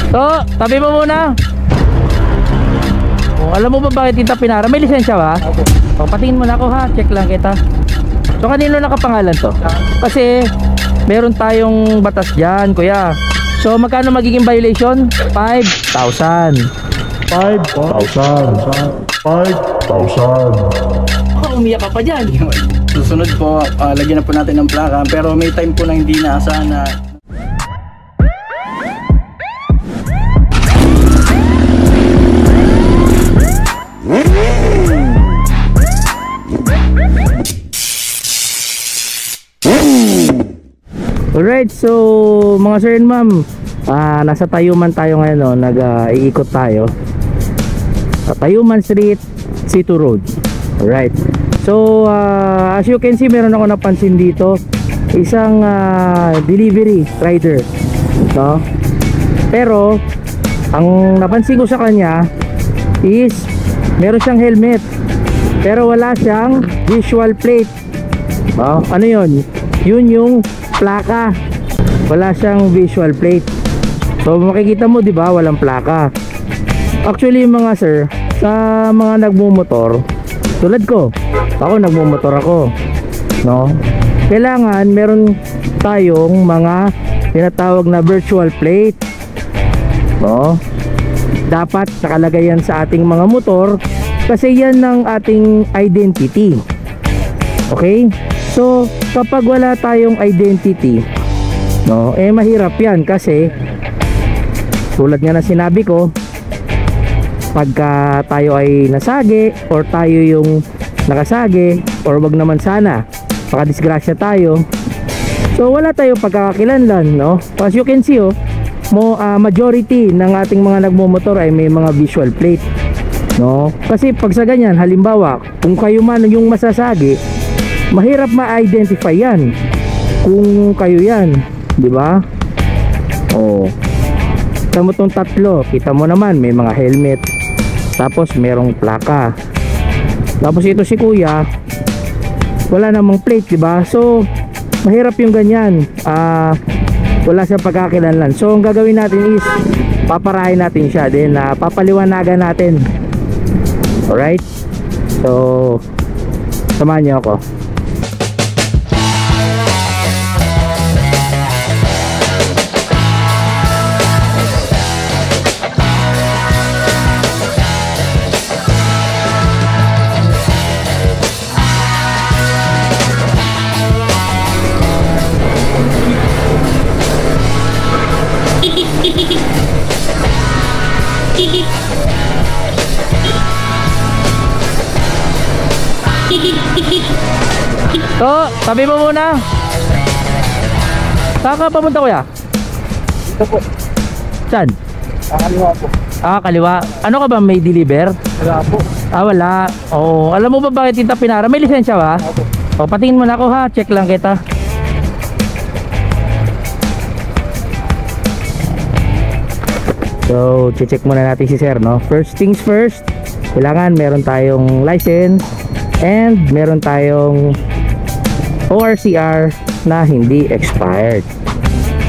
So, tabi mo muna. Oh, alam mo ba bakit kita pinara? May lisensya ba? O, patingin mo na ako ha. Check lang kita. So, kanino nakapangalan to? Kasi, meron tayong batas dyan, kuya. So, magkano magiging violation? 5,000. 5,000. Umiyak ka pa dyan. Susunod po, lagyan na po natin ng plaka. Pero may time po na hindi naasahan na alright, so mga sir and ma'am, nasa Tayuman tayo ngayon, no? Nag-iikot tayo sa Tayuman Street, C2 Road. Alright, so as you can see, meron ako napansin dito isang delivery rider, no? Pero ang napansin ko sa kanya is meron siyang helmet pero wala siyang visual plate. Ano yun? Yun yung plaka, wala siyang visual plate. So makikita mo, di ba, walang plaka. Actually mga sir, sa mga nagmumotor tulad ko, ako nagmumotor ako, no, kailangan meron tayong mga tinatawag na virtual plate, no. Dapat nakalagay yan sa ating mga motor kasi yan ang ating identity. Okay, so kapag wala tayong identity, no, mahirap yan kasi tulad nga na sinabi ko, pagka tayo ay nasagi or tayo yung nakasagi, or wag naman sana makadisgrasya tayo, so wala tayong pagkakakilanlan, no. As you can see, majority ng ating mga nagmumotor ay may mga visual plate, no. Kasi pag sa ganyan, halimbawa kung kayo man yung masasagi, mahirap ma-identify yan kung kayo yan, di ba? Kita mo tong tatlo, kita mo naman may mga helmet, tapos merong plaka, tapos ito si kuya wala namang plate, di ba? So mahirap yung ganyan, wala siyang pagkakilanlan. So ang gagawin natin is paparahin natin siya, then papaliwanagan natin. Alright, so samahan niyo ako. So, tabi mo muna. Saan ka papunta, kuya? ito po. Saan? Kaliwa po. Kaliwa. Ano ka ba, may deliver? Wala po. Wala. Alam mo ba bakit kita pinara? May lisensya ba? Opo. Patingin mo na ako ha. Check lang kita. So, check muna natin si sir, no? First things first, kailangan meron tayong license and meron tayong ORCR na hindi expired.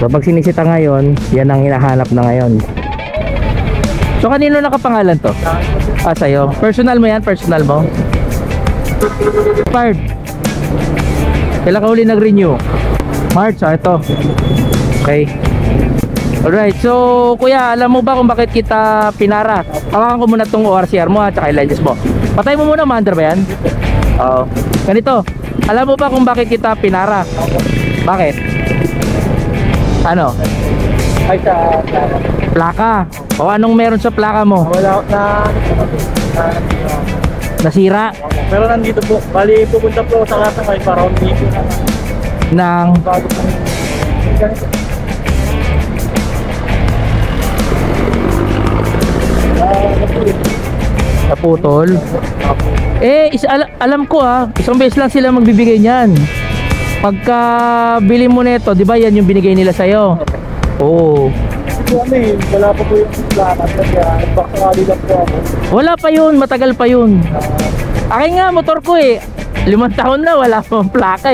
So pag sinisita ngayon, yan ang hinahanap na ngayon. So kanino nakapangalan to? Sa'yo. Personal mo yan? Personal mo? Expired. Kailan ka uli nag-renew? March, ito. Okay. Alright, so kuya, alam mo ba kung bakit kita pinara? Hawakan ko muna tong ORCR mo at saka license mo. Patay mo muna, maandar ba yan? Ganito, alam mo ba kung bakit kita pinara? Bakit? Ano? Ay, sa Plaka. Anong meron sa plaka mo? wala na Nasira? pero nandito po. Bali, pupunta po sa Katangay para hindi po Ng bago po. naputol? Alam ko isang beses lang sila magbibigay niyan. Pagka bili mo nito, di ba yan yung binigay nila sa'yo? Oo. Wala pa po yung plaka. Kaya nagbakakali lang po ako. Wala pa yun, matagal pa yun. Akin nga, motor ko 5 taon na, wala pang plaka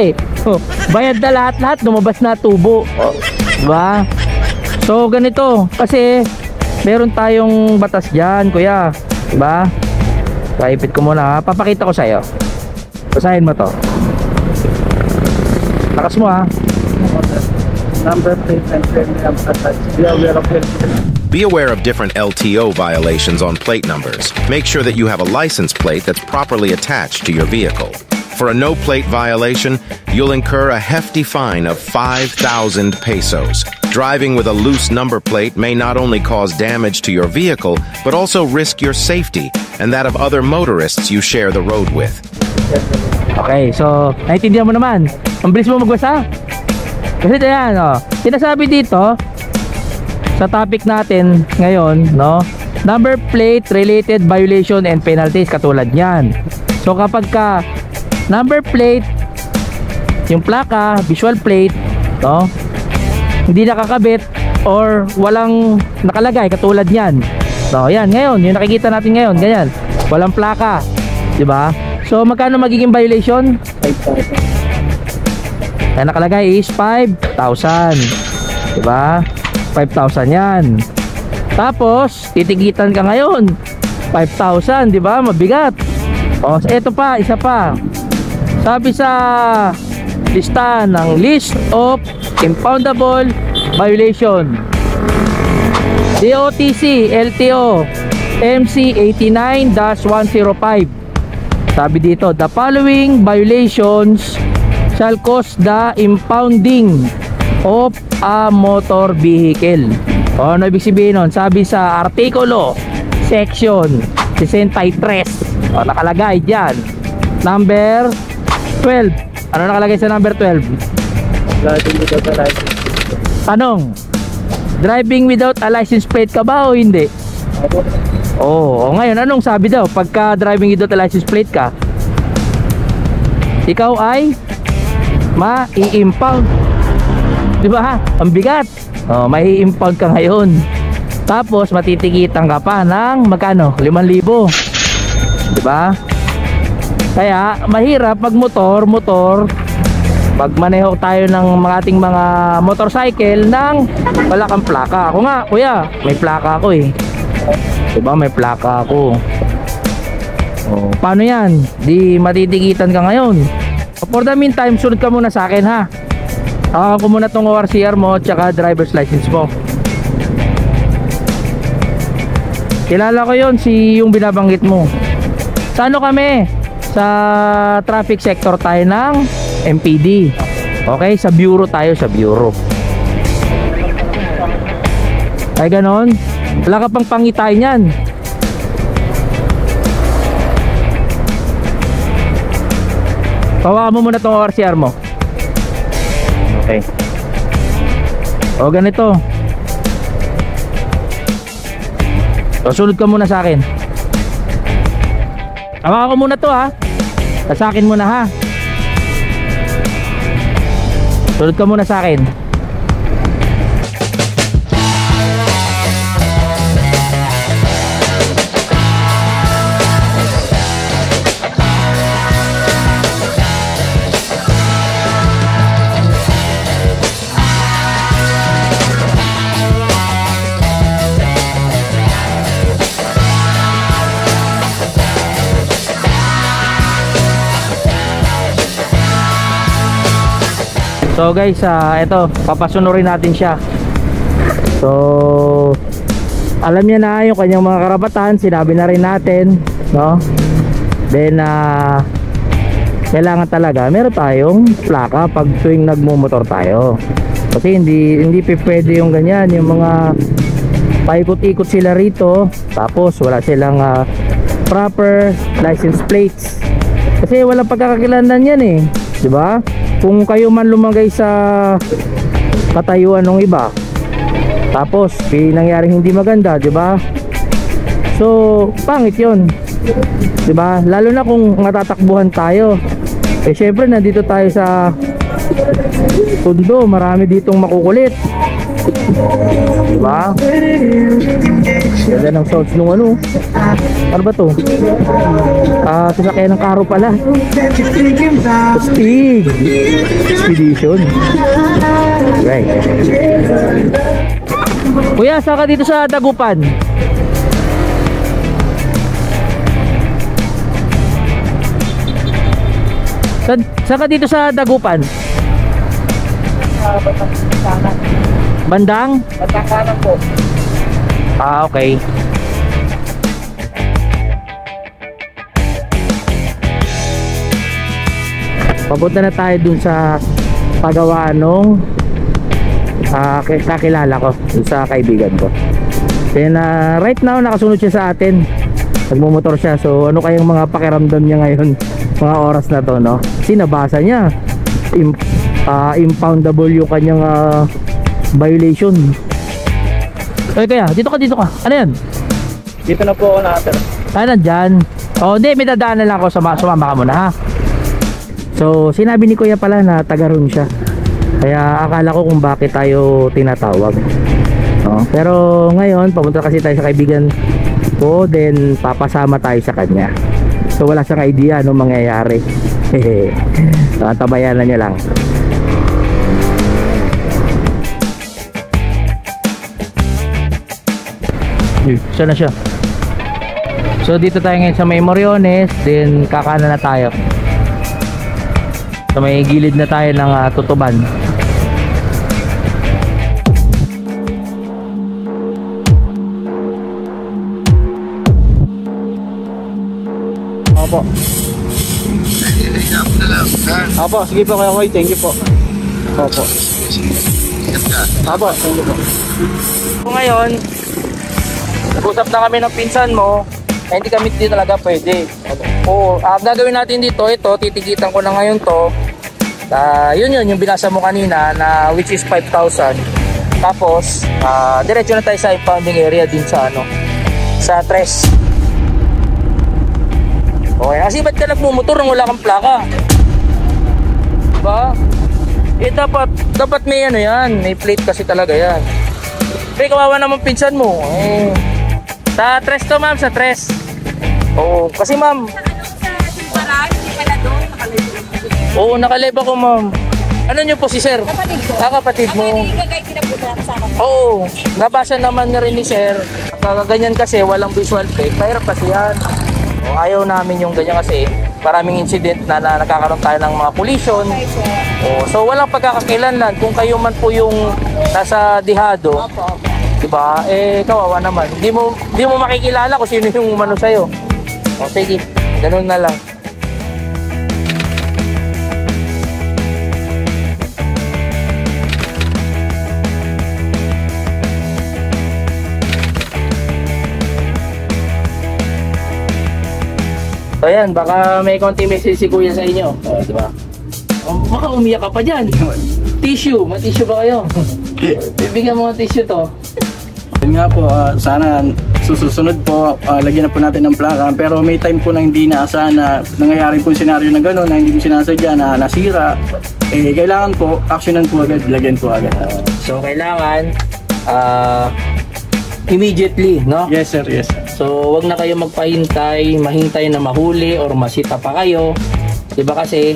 Bayad na lahat-lahat, lumabas na tubo. Diba? So ganito, kasi meron tayong batas dyan, kuya, diba? Kaipit ko muna ha. Papakita ko sa'yo. Basahin mo to. Lakas mo ha. Number plate and frame attached. Be aware of it. Be aware of different LTO violations on plate numbers. Make sure that you have a license plate that's properly attached to your vehicle. For a no-plate violation, you'll incur a hefty fine of 5,000 pesos. Driving with a loose number plate may not only cause damage to your vehicle, but also risk your safety and that of other motorists you share the road with. Okay, so naintindihan mo naman. Ang bilis mo magbasa. Kasi ito yan, oh. Sinasabi dito sa topic natin ngayon, no? Number plate related violation and penalties, katulad niyan. So kapag ka number plate, yung plaka, visual plate, no? Hindi nakakabit or walang nakalagay, katulad niyan. So yan, ngayon, yung nakikita natin ngayon, ganyan. Walang plaka, 'di ba? So magkano magiging violation? 5,000. Yan nakalagay is 5,000. 'Di ba? 5,000 yan. Tapos titigitan ka ngayon 5,000, 'di ba? Mabigat. O, ito pa, isa pa. Sabi sa lista ng list of impoundable violation, DOTC LTO MC 89-105. Sabi dito, the following violations shall cause the impounding of a motor vehicle. O, ano ibig sabihin nun? Sabi sa artikulo section 63, o, nakalagay dyan number 12. Ano nakalagay sa number 12? Driving without a license. Tanong, driving without a license plate ka ba o hindi? Oo, ngayon anong sabi daw pagka driving without a license plate ka? Ikaw ay ma-i-impound. Di ba? Ang bigat. Oh, mai-impound ka ngayon. Tapos matitigitan ka pa ng magkano? 5,000. Di ba? Kaya mahirap magmotor, pagmaneho tayo ng mga ating mga motorcycle nang wala kang plaka. Ako nga, kuya, may plaka ako eh. Diba, may plaka ako. Oh, paano yan? Di matitigitan ka ngayon. For the meantime, sunod ka muna sa akin ha. Hawakan ko muna tong ORCR mo tsaka driver's license mo. Kilala ko yon, si yung binabanggit mo. Sa ano kami? Sa traffic sector tayo ng MPD. Okay, sa bureau tayo, sa bureau. Ay ganon. Wala ka pang pangitay niyan. Hawakan mo muna tong ORCR mo. Okay. O ganito. O sunod ka muna sa akin. Hawakan ko muna to ha. Sa akin muna ha. Sunod ka muna sa akin. So guys, ito, papasunurin natin siya. So alam niya na yung kanyang mga karapatan, sinabi na rin natin, no? Then kailangan talaga meron tayong plaka pag tuwing nagmumotor tayo. Kasi hindi pwede yung ganyan, yung mga paikot-ikot sila rito tapos wala silang proper license plates. Kasi walang pagkakakilanlan yan eh, 'di ba? Kung kayo man lumagay sa katayuan ng iba tapos nangyaring hindi maganda, 'di ba? So pangit 'yon, 'di ba? Lalo na kung matatakbuhan tayo. Eh syempre nandito tayo sa Tondo, marami ditong makukulit, 'di ba? Ganda ng sounds nung ano ba to? Sasakyan ng karo pala. Stig Expedition. Right. Kuya, saka dito sa Dagupan. Saka dito sa Dagupan. Bandang? Bandang kanan po. Ah, okay. Papunta na tayo dun sa pagawaan nung kakilala ko, dun sa kaibigan ko. Then right now nakasunod siya sa atin. Nagmumotor siya. So ano kayang mga pakiramdam niya ngayon mga oras na to, no? Kasi nabasa niya impoundable yung kanyang violation. Eh kaya, dito ka. Ano yan? Dito na po ako nakatira. Ah, nandyan. Oh, hindi, may dadaanan lang ako. Sumama ka muna, ha? So, sinabi ni Kuya pala na taga ron siya. Kaya akala ko kung bakit tayo tinatawag. No? Pero ngayon, papunta kasi tayo sa kaibigan ko, then papasama tayo sa kanya. So, wala siyang idea anong mangyayari. Tabayanan niya lang. Saan na siya? So dito tayo ngayon sa may Moriones, then kakana na tayo. So may gilid na tayo ng Tutuban. Opo. Opo, sige po kayo. Thank you po. Opo. Opo, thank you po. So ngayon, nag-usap na kami ng pinsan mo, eh, hindi kami dito talaga pwede. Oo, gagawin natin dito, ito, titikitan ko na ngayon to. Yun yung binasa mo kanina na which is 5,000. Tapos, diretso na tayo sa impounding area din sa sa Tres. Okay, kasi ba't ka nagmumotor nang wala kang plaka? Diba? Eh dapat may yan, may plate kasi talaga yan. Pero kawawa naman pinsan mo. Sa Tres to, ma'am, sa Tres. Oo, kasi ma'am. Oo, nakalive ako, ma'am. Ano nyo po si sir? Kapatid ko. Kapatid mo. Oo, nabasa naman na rin ni sir. Ganyan kasi, walang visual plate. Mahirap kasi yan. O, ayaw namin yung ganyan kasi maraming incident na nakakaroon tayo ng mga collision. O, so walang pagkakakilanlan. Kung kayo man po yung nasa dihado, diba? Eh, kawawa naman. Hindi mo makikilala kung sino yung umano sa'yo. O, sige. Ganun na lang. So yan, baka may konti message si Kuya sa inyo. O, diba? Baka umiyak ka pa dyan. Tissue. May tissue ba kayo? Bibigyan mo ng tissue to. Yun nga po, sana susunod po, lagyan na po natin ng plaka. Pero may time po na hindi naasahan na nangyayari po yung senaryo na gano'n, na hindi mo sinasadya, na nasira. Eh, kailangan po, actionan po agad, lagyan po agad. So, kailangan immediately, no? Yes sir, yes sir. So, wag na kayo magpahintay, mahintay na mahuli or masita pa kayo. Diba kasi,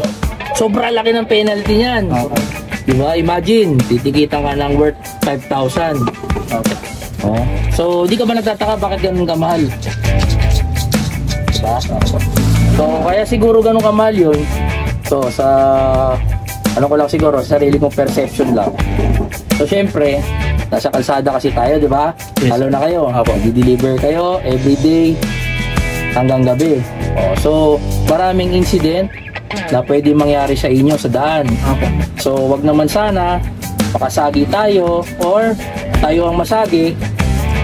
sobra laki ng penalty niyan. Okay. Diba? Imagine, titikitan ka ng worth 5,000. Okay. Oh. So, di ka ba nagtataka bakit ganun kamahal? Diba? So, kaya siguro ganun kamahal yun. So, sa ano ko lang siguro, sarili kong perception lang. So, syempre, nasa kalsada kasi tayo, di ba? Yes. Halo na kayo. Di-deliver kayo everyday hanggang gabi. Oh, so, maraming incident na pwede mangyari sa inyo sa daan. Okay. So, wag naman sana makasagi tayo or tayo ang masagi,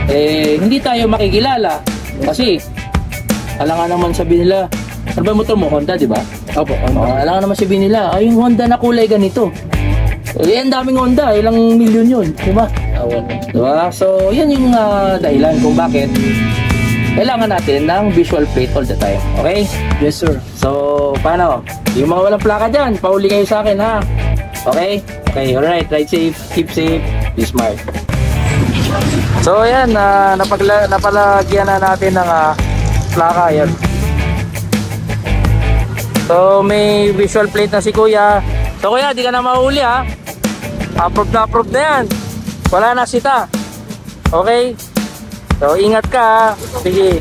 eh, hindi tayo makikilala. Kasi, alangan naman sabihin nila, ano ba motor mo? Honda, di ba? Opo. Alangan naman sabihin nila, ay, yung Honda na kulay ganito. Eh, ang daming Honda, ilang milyon yun, di ba? Diba? So, yan yung dahilan kung bakit kailangan natin ng visual plate all the time. Okay? Yes sir. So, paano? Yung mga walang plaka dyan, pauli kayo sa akin, ha? Okay? Okay, alright. Ride safe, keep safe, be smart. So, yan. Napalagyan na natin ng plaka. Yan. So, may visual plate na si Kuya. So, Kuya, di ka na mahuli, ha? Approve na yan. Wala na sita. Okay? So, ingat ka. Sige.